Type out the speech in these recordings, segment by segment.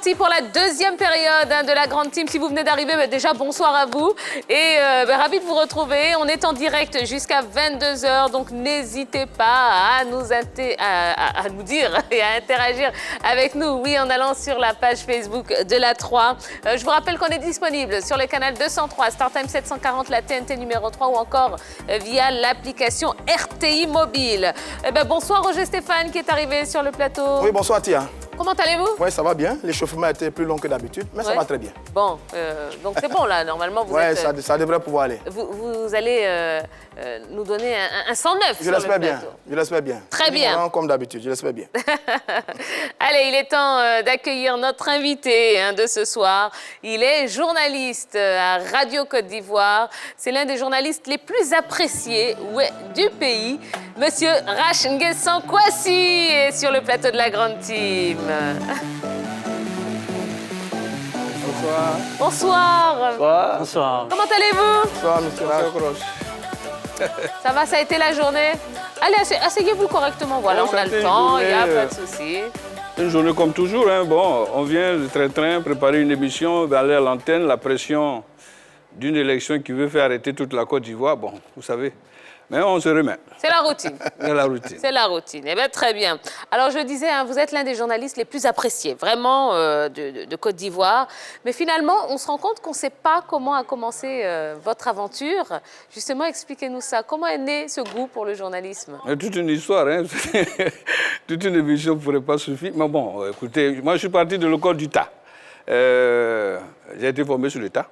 parti pour la deuxième période de la grande team. Si vous venez d'arriver, déjà bonsoir à vous. Et ravi de vous retrouver. On est en direct jusqu'à 22 h, donc n'hésitez pas à nous dire et à interagir avec nous, oui, en allant sur la page Facebook de la 3. Je vous rappelle qu'on est disponible sur le canal 203, StarTime 740, la TNT numéro 3 ou encore via l'application RTI Mobile. Bonsoir Roger Stéphane qui est arrivé sur le plateau. Oui, bonsoir Tia. Comment allez-vous? Oui, ça va bien. L'échauffement a été plus long que d'habitude, mais ça va très bien. Bon, donc c'est bon là, normalement vous êtes... Oui, ça devrait pouvoir aller. Vous allez nous donner un 109 Je l'espère bien, je l'espère bien. Très bien. Comme d'habitude, je l'espère bien. Allez, il est temps d'accueillir notre invité de ce soir. Il est journaliste à Radio Côte d'Ivoire. C'est l'un des journalistes les plus appréciés du pays. Monsieur Rach Nguessan Kwasi est sur le plateau de la Grande Team. Bonsoir. Bonsoir. Bonsoir. Bonsoir. Comment allez-vous? Bonsoir, monsieur Rach. Ça va, ça a été la journée? Allez, asseyez-vous correctement. Voilà, on a le temps, il n'y a pas de souci. Une journée comme toujours. Hein. Bon, on vient de train préparer une émission, aller à l'antenne, la pression d'une élection qui veut faire arrêter toute la Côte d'Ivoire. Bon, vous savez. Mais on se remet. C'est la routine. C'est la routine. C'est la routine. Eh bien, très bien. Alors, je disais, vous êtes l'un des journalistes les plus appréciés, vraiment, de Côte d'Ivoire. Mais finalement, on se rend compte qu'on ne sait pas comment a commencé votre aventure. Justement, expliquez-nous ça. Comment est né ce goût pour le journalisme? Toute une histoire, hein. Toute une émission ne pourrait pas suffire. Mais bon, écoutez, moi, je suis parti de l'école du Tas. J'ai été formé sur le Tas.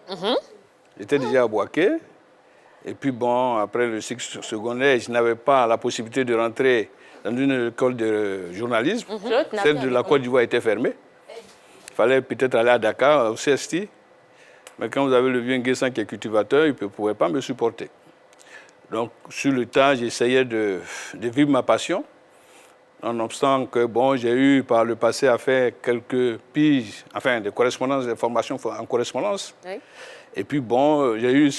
J'étais déjà à Boaké. Et puis bon, après le cycle secondaire, je n'avais pas la possibilité de rentrer dans une école de journalisme. Celle de la Côte d'Ivoire était fermée. Il fallait peut-être aller à Dakar, au CST. Mais quand vous avez le vieux Nguessan qui est cultivateur, il ne pouvait pas me supporter. Donc, sur le tas, j'essayais de vivre ma passion. Nonobstant que, bon, j'ai eu par le passé à faire quelques piges, enfin, de correspondance, des formations en correspondance. Oui. Et puis bon, j'ai eu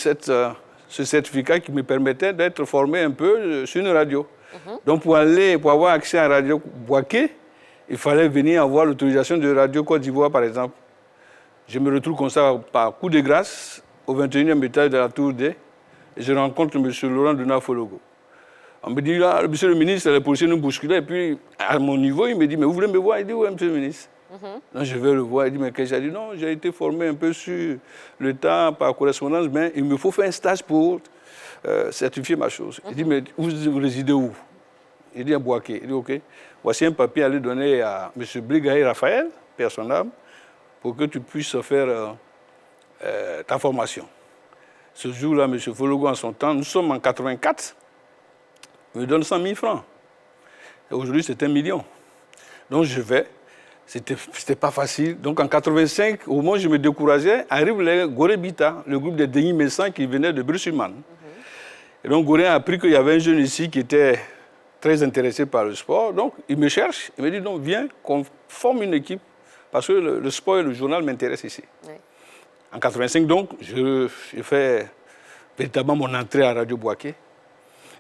ce certificat qui me permettait d'être formé un peu sur une radio. Donc pour avoir accès à Radio Boaké, il fallait venir avoir l'autorisation de Radio Côte d'Ivoire, par exemple. Je me retrouve comme ça, par coup de grâce, au 21e étage de la Tour D, et je rencontre M. Laurent Dunafologo. On me dit, là, monsieur le ministre, les policiers nous bousculaient, et puis à mon niveau, il me dit, mais vous voulez me voir? Il dit, oui, monsieur le ministre. Donc je vais le voir, il dit, mais qu'est-ce que j'ai dit? Non, j'ai été formé un peu sur le temps par correspondance, mais il me faut faire un stage pour certifier ma chose. Il dit, mais vous résidez où? Il dit, à Boaké. Il dit, OK. Voici un papier à lui donner à M. Brigaï Raphaël, père son âme, pour que tu puisses faire ta formation. Ce jour-là, M. Fologo, en son temps, nous sommes en 84, il me donne 100 000 francs. Et aujourd'hui, c'est 1 million. Donc je vais. C'était pas facile. Donc en 85, au moment où je me décourageais, arrive les Gorébita, le groupe des Denis Messan qui venait de Bruxelles. Et donc Goré a appris qu'il y avait un jeune ici qui était très intéressé par le sport. Donc il me cherche, il me dit, non, viens qu'on forme une équipe parce que le sport et le journal m'intéressent ici. Oui. En 85, donc, je fais véritablement mon entrée à Radio Boaké.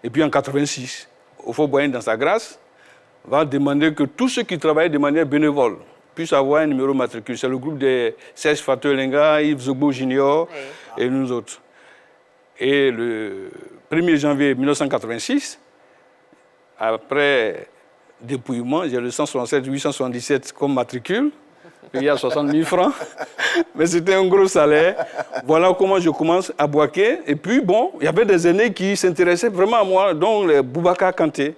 Et puis en 86, au Fort Boyen, dans sa grâce, va demander que tous ceux qui travaillent de manière bénévole puissent avoir un numéro matricule. C'est le groupe de Serge Fatou-Lenga, Yves Zobo Junior et nous autres. Et le 1er janvier 1986, après dépouillement, j'ai le 167 877 comme matricule, payé à 60 000 francs, mais c'était un gros salaire. Voilà comment je commence à Boaké. Et puis bon, il y avait des aînés qui s'intéressaient vraiment à moi, dont les Boubacar Kanté.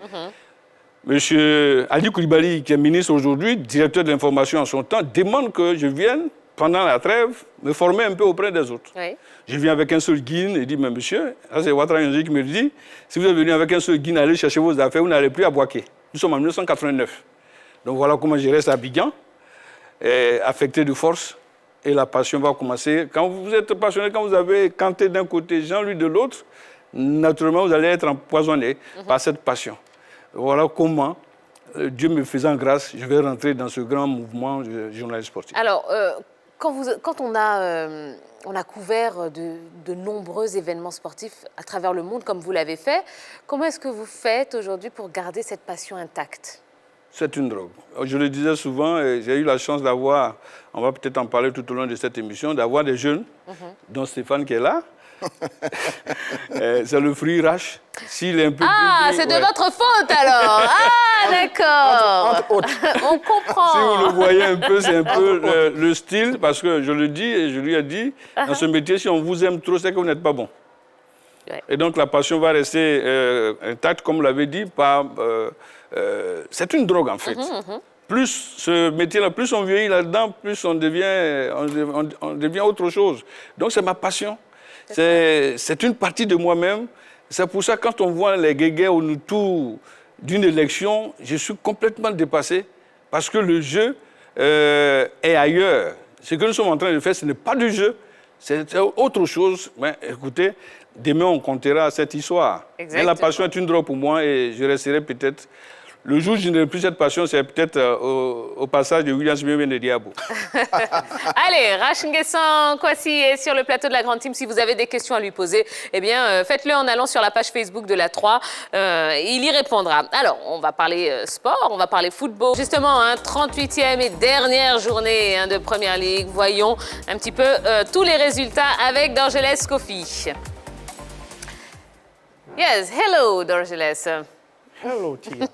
Monsieur Ali Koulibaly, qui est ministre aujourd'hui, directeur de l'information en son temps, demande que je vienne, pendant la trêve, me former un peu auprès des autres. Oui. Je viens avec un seul guine et dit, mais monsieur, ça c'est Ouattara Yonji qui me dit, si vous êtes venu avec un seul guine, allez chercher vos affaires, vous n'allez plus à Boaké. Nous sommes en 1989. Donc voilà comment je reste à Abidjan, affecté de force, et la passion va commencer. Quand vous êtes passionné, quand vous avez Kanté d'un côté, Jean-Louis de l'autre, naturellement vous allez être empoisonné par cette passion. Voilà comment, Dieu me faisant grâce, je vais rentrer dans ce grand mouvement de journalisme sportif. Alors, quand on a couvert de nombreux événements sportifs à travers le monde, comme vous l'avez fait, comment est-ce que vous faites aujourd'hui pour garder cette passion intacte? C'est une drogue. Je le disais souvent, j'ai eu la chance d'avoir, on va peut-être en parler tout au long de cette émission, d'avoir des jeunes, dont Stéphane qui est là. C'est le fruit rache. S'il est un peu c'est de votre faute alors. Ah, d'accord. On comprend. Si vous le voyez un peu, c'est un peu le style, parce que je le dis et je lui ai dit, dans ce métier, si on vous aime trop, c'est que vous n'êtes pas bon. Ouais. Et donc la passion va rester intacte, comme vous l'avez dit, c'est une drogue en fait. Plus ce métier-là, plus on vieillit là-dedans, plus on devient autre chose. Donc c'est ma passion. C'est une partie de moi-même. C'est pour ça que quand on voit les guéguerres autour d'une élection, je suis complètement dépassé parce que le jeu est ailleurs. Ce que nous sommes en train de faire, ce n'est pas du jeu, c'est autre chose. Mais écoutez, demain on comptera cette histoire. Exactement. Mais la passion est une drogue pour moi et je resterai peut-être... Le jour où je n'ai plus cette passion, c'est peut-être au passage de Williams Bienvenu de Diabo. Allez, Rachinguessan Kwasi est sur le plateau de la Grande Team. Si vous avez des questions à lui poser, eh bien, faites-le en allant sur la page Facebook de la 3. Il y répondra. Alors, on va parler sport, on va parler football. Justement, 38e et dernière journée de Première Ligue. Voyons un petit peu tous les résultats avec Dorgelès Kofi. Yes, hello Dorgelès. Hello, Tia.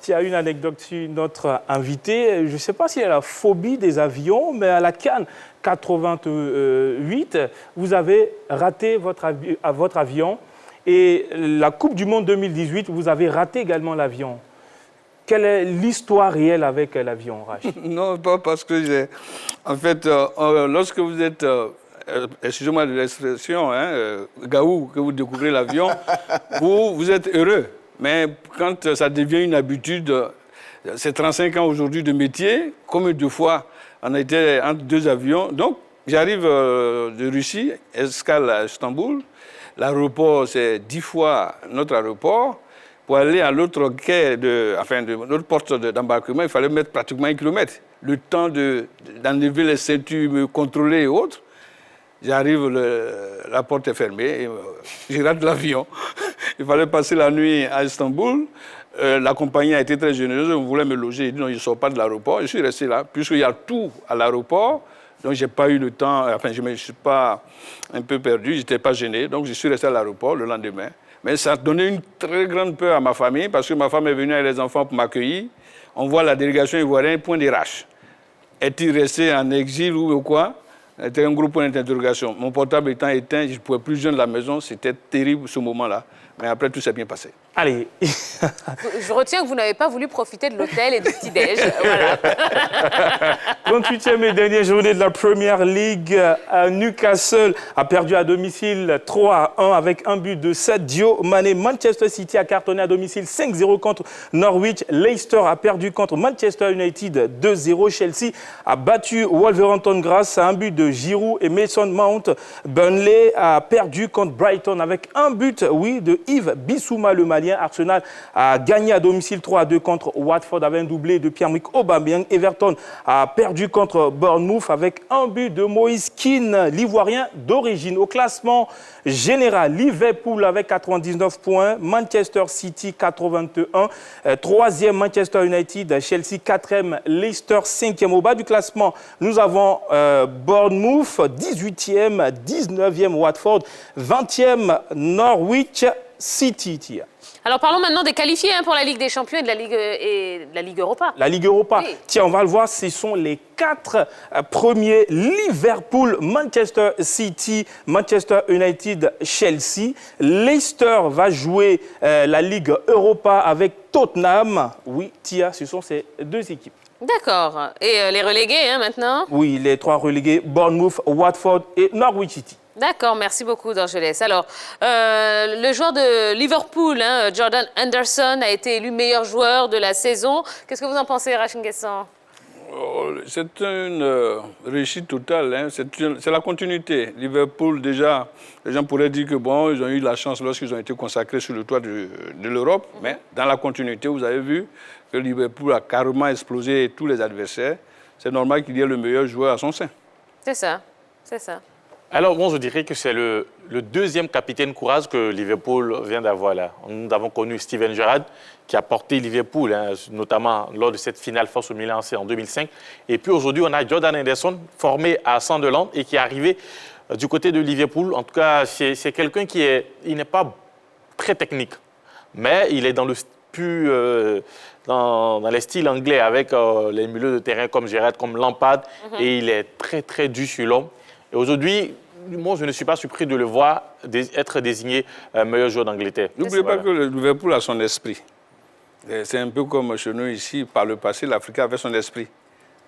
Tu as une anecdote sur notre invité. Je ne sais pas s'il a la phobie des avions, mais à la CAN 88, vous avez raté votre avion. Et la Coupe du Monde 2018, vous avez raté également l'avion. Quelle est l'histoire réelle avec l'avion, Rach? Non, pas parce que j'ai... En fait, lorsque vous êtes... excusez-moi de l'expression, gaou, que vous découvrez l'avion, vous êtes heureux. Mais quand ça devient une habitude, c'est 35 ans aujourd'hui de métier, combien de fois on a été entre deux avions. Donc, j'arrive de Russie, escale à Istanbul. L'aéroport, c'est 10 fois notre aéroport. Pour aller à l'autre quai, de l'autre porte d'embarquement, il fallait mettre pratiquement 1 kilomètre. Le temps d'enlever les ceintures, me contrôler et autres. J'arrive, la porte est fermée, je rate l'avion. Il fallait passer la nuit à Istanbul. La compagnie a été très généreuse, on voulait me loger. J'ai dit non, je ne sors pas de l'aéroport. Je suis resté là, puisqu'il y a tout à l'aéroport. Donc, je n'ai pas eu le temps, je ne me suis pas un peu perdu, je n'étais pas gêné. Donc, je suis resté à l'aéroport le lendemain. Mais ça a donné une très grande peur à ma famille, parce que ma femme est venue avec les enfants pour m'accueillir. On voit la délégation ivoirienne, point des raches. Est-il resté en exil ou quoi? C'était un gros point d'interrogation. Mon portable étant éteint, je ne pouvais plus joindre la maison. C'était terrible ce moment-là. Mais après, tout s'est bien passé. Allez. Je retiens que vous n'avez pas voulu profiter de l'hôtel et du petit-déj. Voilà. 38e et dernière journée de la Premier League. Newcastle a perdu à domicile 3-1 avec un but de Sadio Mané. Manchester City a cartonné à domicile 5-0 contre Norwich. Leicester a perdu contre Manchester United 2-0. Chelsea a battu Wolverhampton grâce à un but de Giroud et Mason Mount. Burnley a perdu contre Brighton avec un but, de Yves Bissouma, le Malien. Arsenal a gagné à domicile 3-2 contre Watford avec un doublé de Pierre-Emerick Aubameyang. Everton a perdu contre Bournemouth avec un but de Moïse Kean, l'Ivoirien d'origine. Au classement général, Liverpool avec 99 points, Manchester City 81, 3e Manchester United, Chelsea 4e, Leicester 5e. Au bas du classement, nous avons Bournemouth 18e, 19e Watford, 20e Norwich City. Alors parlons maintenant des qualifiés pour la Ligue des Champions et de la Ligue Europa. La Ligue Europa. Oui. Tiens, on va le voir, ce sont les 4 premiers. Liverpool, Manchester City, Manchester United, Chelsea. Leicester va jouer la Ligue Europa avec Tottenham. Oui, Tia, ce sont ces 2 équipes. D'accord. Et les relégués maintenant? Oui, les 3 relégués, Bournemouth, Watford et Norwich City. D'accord, merci beaucoup Dorgelès. Alors, le joueur de Liverpool, Jordan Henderson, a été élu meilleur joueur de la saison. Qu'est-ce que vous en pensez, Rachinguessan? C'est une réussite totale, c'est la continuité. Liverpool, déjà, les gens pourraient dire que bon, ils ont eu la chance lorsqu'ils ont été consacrés sur le toit de l'Europe, mais dans la continuité, vous avez vu que Liverpool a carrément explosé tous les adversaires. C'est normal qu'il y ait le meilleur joueur à son sein. C'est ça, c'est ça. Alors, moi, je dirais que c'est le deuxième capitaine courage que Liverpool vient d'avoir là. Nous avons connu Steven Gerrard, qui a porté Liverpool, hein, notamment lors de cette finale face au Milan AC en 2005. Et puis aujourd'hui, on a Jordan Henderson, formé à Sunderland et qui est arrivé du côté de Liverpool. En tout cas, c'est quelqu'un il n'est pas très technique, mais il est dans le plus dans les styles anglais avec les milieux de terrain comme Gerrard, comme Lampard, et il est très, très dur sur l'homme. Et aujourd'hui, moi, je ne suis pas surpris de le voir être désigné meilleur joueur d'Angleterre. N'oubliez pas que le Liverpool a son esprit. C'est un peu comme chez nous ici, par le passé, l'Africain avait son esprit.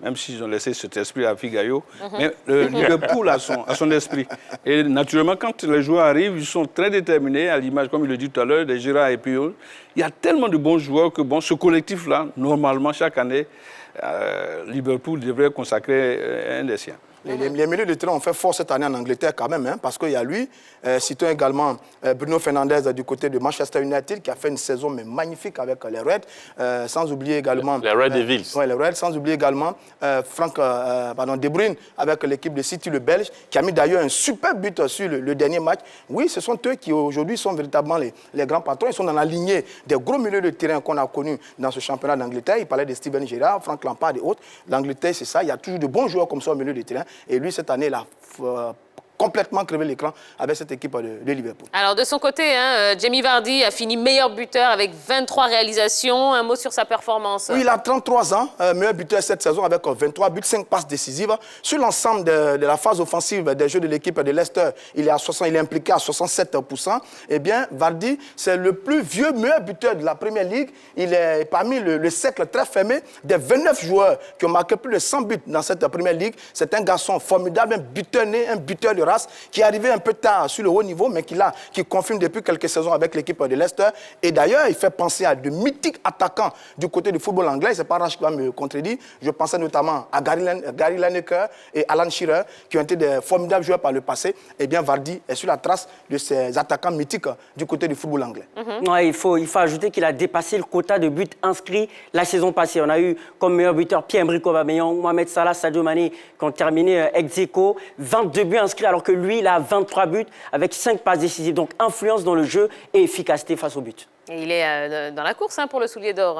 Même s'ils ont laissé cet esprit à Figayo. Mais le Liverpool a son esprit. Et naturellement, quand les joueurs arrivent, ils sont très déterminés, à l'image, comme il le dit tout à l'heure, de Gerrard et Puyol. Il y a tellement de bons joueurs que ce collectif-là, normalement, chaque année, Liverpool devrait consacrer un des siens. Les milieux de terrain ont fait fort cette année en Angleterre quand même, hein, parce qu'il y a lui, citons également Bruno Fernandes du côté de Manchester United qui a fait une saison mais magnifique avec les Reds, sans oublier également... Les Red Devils. Oui, les Reds, sans oublier également De Bruyne avec l'équipe de City, le Belge, qui a mis d'ailleurs un super but sur le dernier match. Oui, ce sont eux qui aujourd'hui sont véritablement les grands patrons. Ils sont dans la lignée des gros milieux de terrain qu'on a connus dans ce championnat d'Angleterre. Il parlait de Steven Gerrard, Frank Lampard et autres. L'Angleterre, c'est ça. Il y a toujours de bons joueurs comme ça au milieu de terrain. Et lui, cette année, il a complètement crevé l'écran avec cette équipe de Liverpool. Alors, de son côté, Jamie Vardy a fini meilleur buteur avec 23 réalisations. Un mot sur sa performance. Oui, il a 33 ans, meilleur buteur cette saison avec 23 buts, 5 passes décisives. Sur l'ensemble de la phase offensive des jeux de l'équipe de Leicester, il est impliqué à 67%. Eh bien, Vardy, c'est le plus vieux meilleur buteur de la Premier League. Il est parmi le cercle très fermé des 29 joueurs qui ont marqué plus de 100 buts dans cette Premier League. C'est un garçon formidable, un buteur né, un buteur de race, qui est arrivé un peu tard sur le haut niveau, mais qui confirme depuis quelques saisons avec l'équipe de Leicester. Et d'ailleurs, il fait penser à de mythiques attaquants du côté du football anglais. C'est pas Rach qui va me contredire. Je pensais notamment à Gary Lineker et Alan Shearer, qui ont été des formidables joueurs par le passé. Eh bien, Vardy est sur la trace de ces attaquants mythiques du côté du football anglais. Ouais, il faut ajouter qu'il a dépassé le quota de buts inscrits la saison passée. On a eu comme meilleur buteur Pierre-Emerick Aubameyang, Mohamed Salah, Sadio Mané, qui ont terminé ex aequo. 22 buts inscrits, alors que lui, il a 23 buts avec 5 passes décisives. Donc, influence dans le jeu et efficacité face au but. Et il est dans la course pour le soulier d'or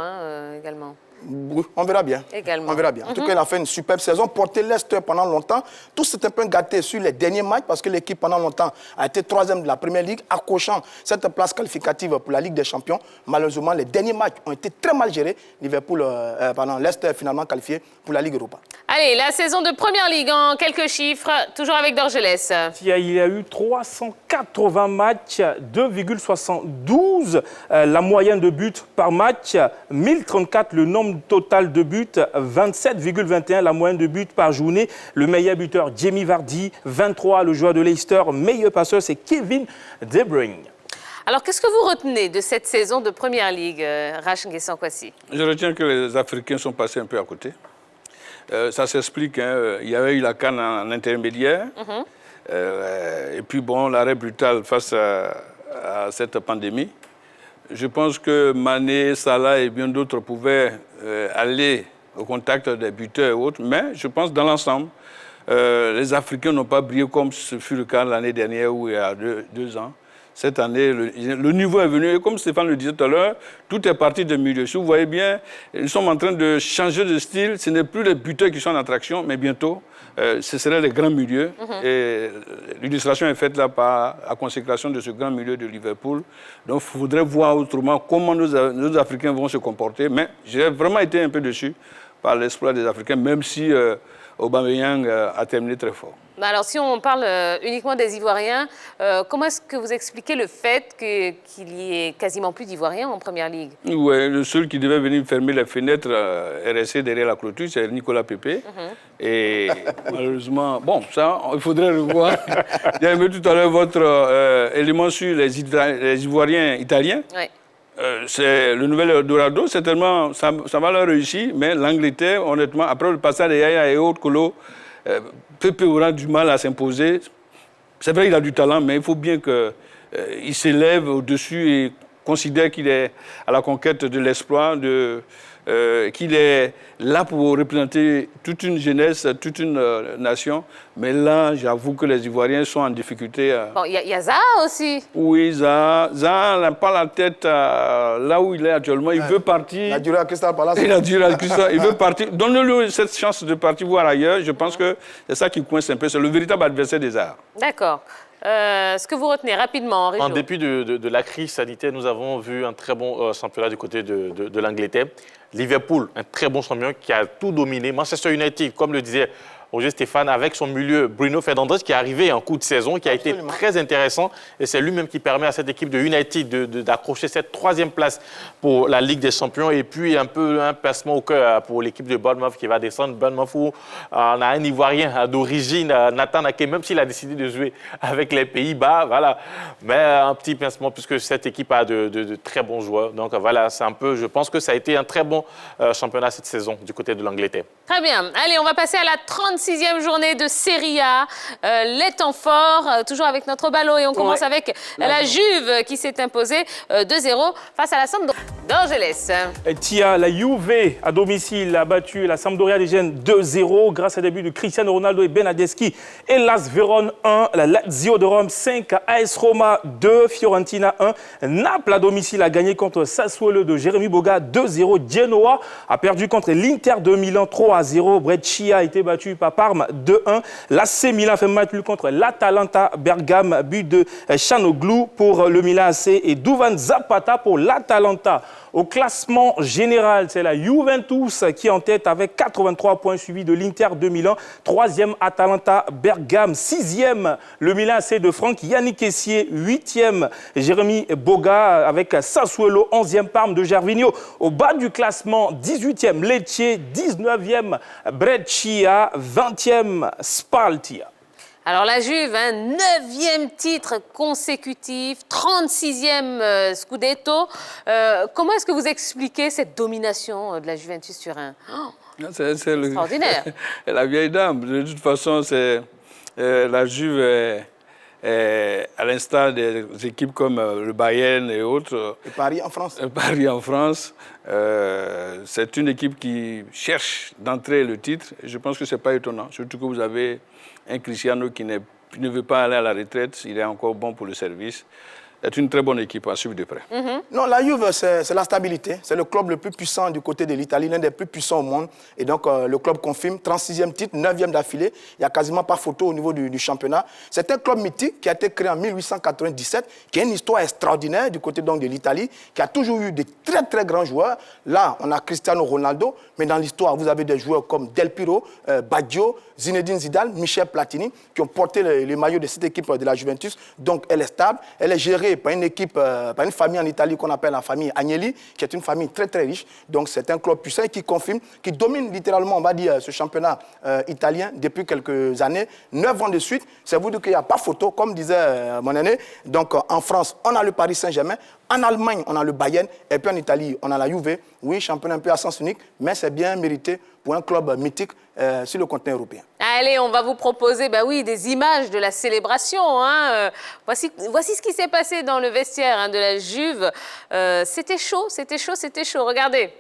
également. Oui, on verra bien. Également. On verra bien. En tout cas, il a fait une superbe saison, porté Leicester pendant longtemps. Tout s'est un peu gâté sur les derniers matchs parce que l'équipe, pendant longtemps, a été 3e de la Premier League, accrochant cette place qualificative pour la Ligue des Champions. Malheureusement, les derniers matchs ont été très mal gérés. Leicester est finalement qualifié pour la Ligue Europa. Allez, la saison de Première Ligue en quelques chiffres, toujours avec Dorgelès. Il y a eu 380 matchs, 2,72 la moyenne de buts par match, 1034 le nombre total de buts, 27,21 la moyenne de buts par journée. Le meilleur buteur, Jamie Vardy, 23, le joueur de Leicester. Meilleur passeur, c'est Kevin De Bruyne. Alors, qu'est-ce que vous retenez de cette saison de Première Ligue, Rach Nguessan Kwasi? Je retiens que les Africains sont passés un peu à côté. Ça s'explique, hein. Il y avait eu la CAN en intermédiaire. Et puis, bon, l'arrêt brutal face à cette pandémie. Je pense que Mané, Salah et bien d'autres pouvaient aller au contact des buteurs et autres, mais je pense dans l'ensemble, les Africains n'ont pas brillé comme ce fut le cas l'année dernière ou il y a deux ans. Cette année, le niveau est venu, et comme Stéphane le disait tout à l'heure, tout est parti de milieu. Si vous voyez bien, nous sommes en train de changer de style. Ce n'est plus les buteurs qui sont en attraction, mais bientôt, ce seraient les grands milieux. Et l'illustration est faite là par la consécration de ce grand milieu de Liverpool. Donc, il faudrait voir autrement comment nos Africains vont se comporter. Mais j'ai vraiment été un peu déçu par l'exploit des Africains, même si Aubameyang a terminé très fort. Alors, si on parle uniquement des Ivoiriens, comment est-ce que vous expliquez le fait qu'il y ait quasiment plus d'Ivoiriens en Première Ligue? Oui, le seul qui devait venir fermer les fenêtres est resté derrière la clôture, c'est Nicolas Pepe. Et malheureusement, bon, ça, il faudrait le voir. J'ai aimé tout à l'heure votre élément sur les Ivoiriens italiens. Oui. C'est le nouvel Eldorado, c'est tellement, ça va leur réussir, mais l'Angleterre, honnêtement, après le passage de Yaya et autres colos, Pepe aura du mal à s'imposer. C'est vrai qu'il a du talent, mais il faut bien qu'il s'élève au-dessus et considère qu'il est à la conquête de l'exploit, de qu'il est là pour représenter toute une jeunesse, toute une nation. Mais là, j'avoue que les Ivoiriens sont en difficulté. Bon, il y a Zaha aussi. Oui, Zaha n'a pas la tête là où il est actuellement. Il veut partir. Il a duré à Crystal Palace. Il a duré à Crystal. Il veut partir. Donne-lui cette chance de partir voir ailleurs. Je pense que c'est ça qui coince un peu. C'est le véritable adversaire des Zaha. D'accord. Ce que vous retenez rapidement, Rijo. En dépit de la crise sanitaire, nous avons vu un très bon championnat du côté de l'Angleterre. Liverpool, un très bon champion qui a tout dominé. Manchester United, comme le disait Roger Stéphane, avec son milieu Bruno Fernandes qui est arrivé en coup de saison, qui a été très intéressant. Et c'est lui-même qui permet à cette équipe de United d'accrocher cette 3e place pour la Ligue des Champions. Et puis un peu un placement au cœur pour l'équipe de Bournemouth qui va descendre. Bournemouth où on a un Ivoirien d'origine, Nathan Ake, même s'il a décidé de jouer avec les Pays-Bas. Voilà. Mais un petit pincement puisque cette équipe a de très bons joueurs. Donc voilà, c'est un peu, je pense que ça a été un très bon championnat cette saison du côté de l'Angleterre. Très bien. Allez, on va passer à la 36e journée de Serie A. Les temps forts, toujours avec notre ballot. Et on commence avec la Juve qui s'est imposée 2-0 face à la Sampdoria d'Angeles. Tia, la Juve à domicile a battu la Sampdoria des Gênes 2-0 grâce à des buts de Cristiano Ronaldo et Bernardeschi. Et Las Vérone 1, la Lazio de Rome 5, AS Roma 2, Fiorentina 1. Naples à domicile a gagné contre Sassuolo de Jérémy Boga 2-0. Genoa a perdu contre l'Inter de Milan 3-0. Brescia a été battu par Parme 2-1. L'AC Milan fait match nul contre l'Atalanta Bergame, but de Chanoglu pour le Milan AC et Duvan Zapata pour l'Atalanta. Au classement général, c'est la Juventus qui est en tête avec 83 points, suivi de l'Inter de Milan. 3e, Atalanta Bergame. 6e, le Milan AC de Franck Yannick Essier. 8e, Jérémy Boga avec Sassuolo. 11e, Parme de Gervinho. Au bas du classement, 18e, Lecce. 19e, Brescia. 20e, Spaltia. Alors la Juve, 9e titre consécutif, 36e Scudetto. Comment est-ce que vous expliquez cette domination de la Juventus Turin? C'est extraordinaire. La vieille dame. De toute façon, la Juve est à l'instar des équipes comme le Bayern et autres. Et Paris en France. Paris en France. C'est une équipe qui cherche d'entrer le titre. Et je pense que ce n'est pas étonnant. Surtout que vous avez un Cristiano qui ne veut pas aller à la retraite. Il est encore bon pour le service. C'est une très bonne équipe à suivre de près. Non, la Juve, c'est la stabilité. C'est le club le plus puissant du côté de l'Italie, l'un des plus puissants au monde. Et donc, le club confirme, 36e titre, 9e d'affilée. Il n'y a quasiment pas photo au niveau du championnat. C'est un club mythique qui a été créé en 1897, qui a une histoire extraordinaire du côté donc, de l'Italie, qui a toujours eu de très, très grands joueurs. Là, on a Cristiano Ronaldo, mais dans l'histoire, vous avez des joueurs comme Del Piero, Baggio, Zinedine Zidane, Michel Platini, qui ont porté les maillots de cette équipe de la Juventus. Donc, elle est stable, elle est gérée par une équipe, par une famille en Italie qu'on appelle la famille Agnelli, qui est une famille très très riche. Donc c'est un club puissant qui confirme, qui domine littéralement, on va dire, ce championnat italien depuis quelques années. 9 ans de suite, c'est vous dire qu'il n'y a pas photo, comme disait mon aîné. Donc en France, on a le Paris Saint-Germain. En Allemagne, on a le Bayern. Et puis en Italie, on a la Juve. Oui, championnat un peu à sens unique, mais c'est bien mérité pour un club mythique sur le continent européen. Allez, on va vous proposer des images de la célébration. Voici ce qui s'est passé dans le vestiaire de la Juve. C'était chaud, c'était chaud, c'était chaud. Regardez.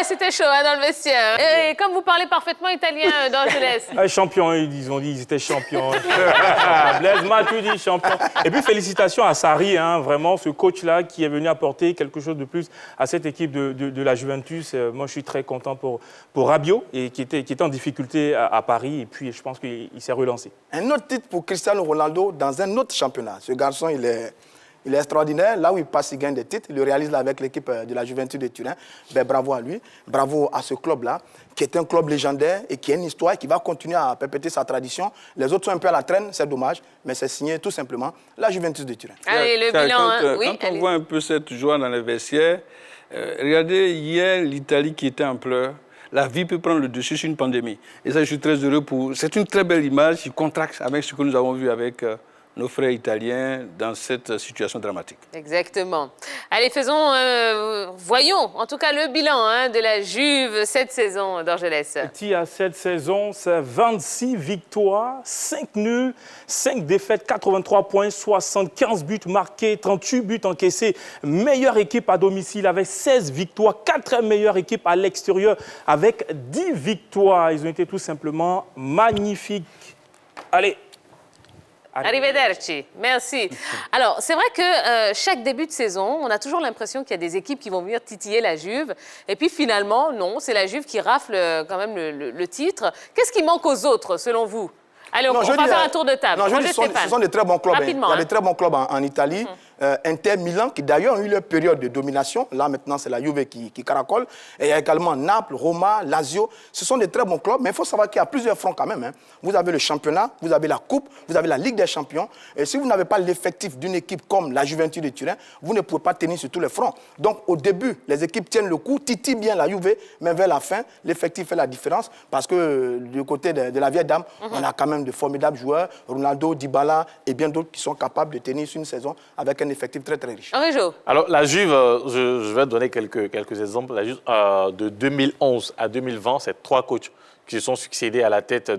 C'était chaud dans le vestiaire. Et comme vous parlez parfaitement italien d'Angeles. Champion, ils ont dit ils étaient champions. Blaise Matuidi, champion. Et puis félicitations à Sarri, vraiment, ce coach-là qui est venu apporter quelque chose de plus à cette équipe de la Juventus. Moi, je suis très content pour Rabiot, et qui était en difficulté à Paris. Et puis, je pense qu'il s'est relancé. Un autre titre pour Cristiano Ronaldo dans un autre championnat. Ce garçon, il Il est extraordinaire. Là où il passe, il gagne des titres. Il le réalise là avec l'équipe de la Juventus de Turin. Ben, bravo à lui. Bravo à ce club-là, qui est un club légendaire et qui a une histoire et qui va continuer à perpétuer sa tradition. Les autres sont un peu à la traîne, c'est dommage, mais c'est signé tout simplement la Juventus de Turin. Allez, le bilan, hein. Oui, quand on voit un peu cette joie dans les vestiaires, regardez hier l'Italie qui était en pleurs. La vie peut prendre le dessus sur une pandémie. Et ça, je suis très heureux pour... C'est une très belle image qui contraste avec ce que nous avons vu avec nos frères italiens dans cette situation dramatique. Exactement. Allez, voyons en tout cas le bilan de la Juve cette saison d'Orgelès. Qui a cette saison, c'est 26 victoires, 5 nuls, 5 défaites, 83 points, 75 buts marqués, 38 buts encaissés. Meilleure équipe à domicile avec 16 victoires, 4 meilleure équipe à l'extérieur avec 10 victoires. Ils ont été tout simplement magnifiques. Allez. Arrivederci, merci. Alors, c'est vrai que chaque début de saison, on a toujours l'impression qu'il y a des équipes qui vont venir titiller la Juve. Et puis finalement, non, c'est la Juve qui rafle quand même le titre. Qu'est-ce qui manque aux autres, selon vous? Allez, on va faire un tour de table. Non, ce sont des très bons clubs. Rapidement, Il y a des très bons clubs en Italie. Inter, Milan, qui d'ailleurs ont eu leur période de domination. Là, maintenant, c'est la Juve qui caracole. Et il y a également Naples, Roma, Lazio. Ce sont des très bons clubs, mais il faut savoir qu'il y a plusieurs fronts quand même. Hein. Vous avez le championnat, vous avez la Coupe, vous avez la Ligue des Champions. Et si vous n'avez pas l'effectif d'une équipe comme la Juventus de Turin, vous ne pouvez pas tenir sur tous les fronts. Donc, au début, les équipes tiennent le coup, titillent bien la Juve, mais vers la fin, l'effectif fait la différence. Parce que du côté de la vieille dame, on a quand même de formidables joueurs, Ronaldo, Dybala et bien d'autres qui sont capables de tenir sur une saison avec un effectif très, très riche. Alors, la Juve, je vais donner quelques exemples. La Juve, de 2011 à 2020, c'est 3 coachs qui se sont succédés à la tête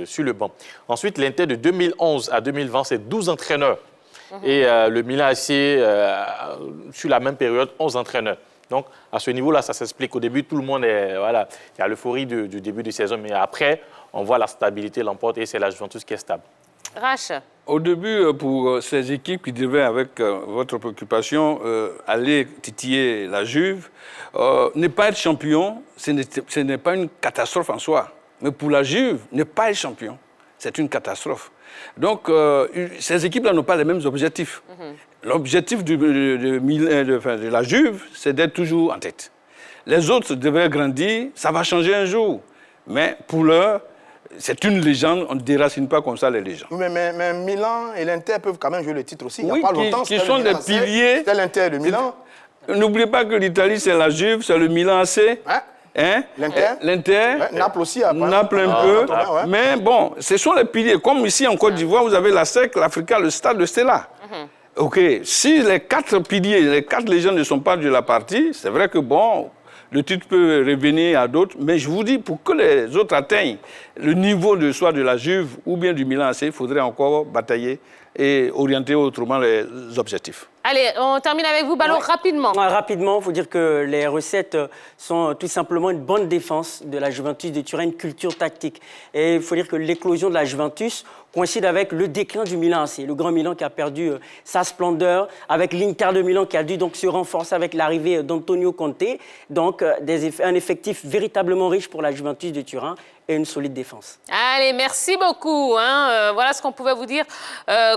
sur le banc. Ensuite, l'Inter de 2011 à 2020, c'est 12 entraîneurs. Et le Milan AC, sur la même période, 11 entraîneurs. Donc, à ce niveau-là, ça s'explique. Au début, tout le monde est... Voilà, il y a l'euphorie du début de saison. Mais après, on voit la stabilité l'emporte et c'est la Juventus qui est stable. Rach. Au début, pour ces équipes qui devaient, avec votre préoccupation, aller titiller la Juve, ne pas être champion, ce n'est pas une catastrophe en soi. Mais pour la Juve, ne pas être champion, c'est une catastrophe. Donc, ces équipes-là n'ont pas les mêmes objectifs. L'objectif de la Juve, c'est d'être toujours en tête. Les autres devraient grandir, ça va changer un jour. Mais pour l'heure, c'est une légende, on ne déracine pas comme ça les légendes. Mais Milan et l'Inter peuvent quand même jouer le titre aussi. Il Oui, n'y a pas longtemps, qui sont des piliers. C'était l'Inter de Milan. N'oubliez pas que l'Italie, c'est la Juve, c'est le Milan AC. Ouais. Hein? L'Inter. Ouais, Naples aussi. Naples un peu. Ouais. Mais bon, ce sont les piliers. Comme ici en Côte d'Ivoire, vous avez la SEC, l'Africa, le Stade de Stella. OK, si les 4 piliers, les 4 légendes ne sont pas de la partie, c'est vrai que bon... Le titre peut revenir à d'autres, mais je vous dis, pour que les autres atteignent le niveau de soit de la Juve ou bien du Milan AC, il faudrait encore batailler et orienter autrement les objectifs. Allez, on termine avec vous, Ballon, rapidement. Rapidement, il faut dire que les recettes sont tout simplement une bonne défense de la Juventus de Turin, une culture tactique. Et il faut dire que l'éclosion de la Juventus coïncide avec le déclin du Milan AC. Le grand Milan qui a perdu sa splendeur, avec l'Inter de Milan qui a dû donc se renforcer avec l'arrivée d'Antonio Conte. Donc, un effectif véritablement riche pour la Juventus de Turin et une solide défense. Allez, merci beaucoup. Voilà ce qu'on pouvait vous dire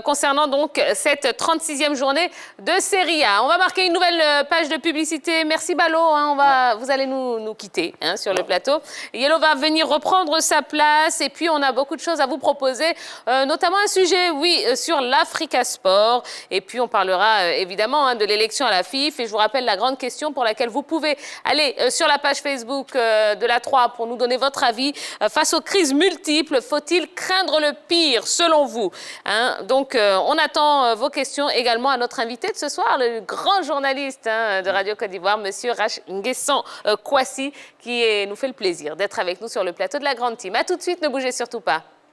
concernant donc cette 36e journée de Serie A. On va marquer une nouvelle page de publicité. Merci Ballon, vous allez nous quitter sur le plateau. Yellow va venir reprendre sa place et puis on a beaucoup de choses à vous proposer, notamment un sujet, sur l'Africa Sport. Et puis on parlera évidemment de l'élection à la FIF. Et je vous rappelle la grande question pour laquelle vous pouvez aller sur la page Facebook de la 3 pour nous donner votre avis. Face aux crises multiples, faut-il craindre le pire, selon vous? Donc, on attend vos questions également à notre invité de ce soir, le grand journaliste de Radio Côte d'Ivoire, monsieur Rach Nguessan Kwasi, qui nous fait le plaisir d'être avec nous sur le plateau de la Grande Team. A tout de suite, ne bougez surtout pas.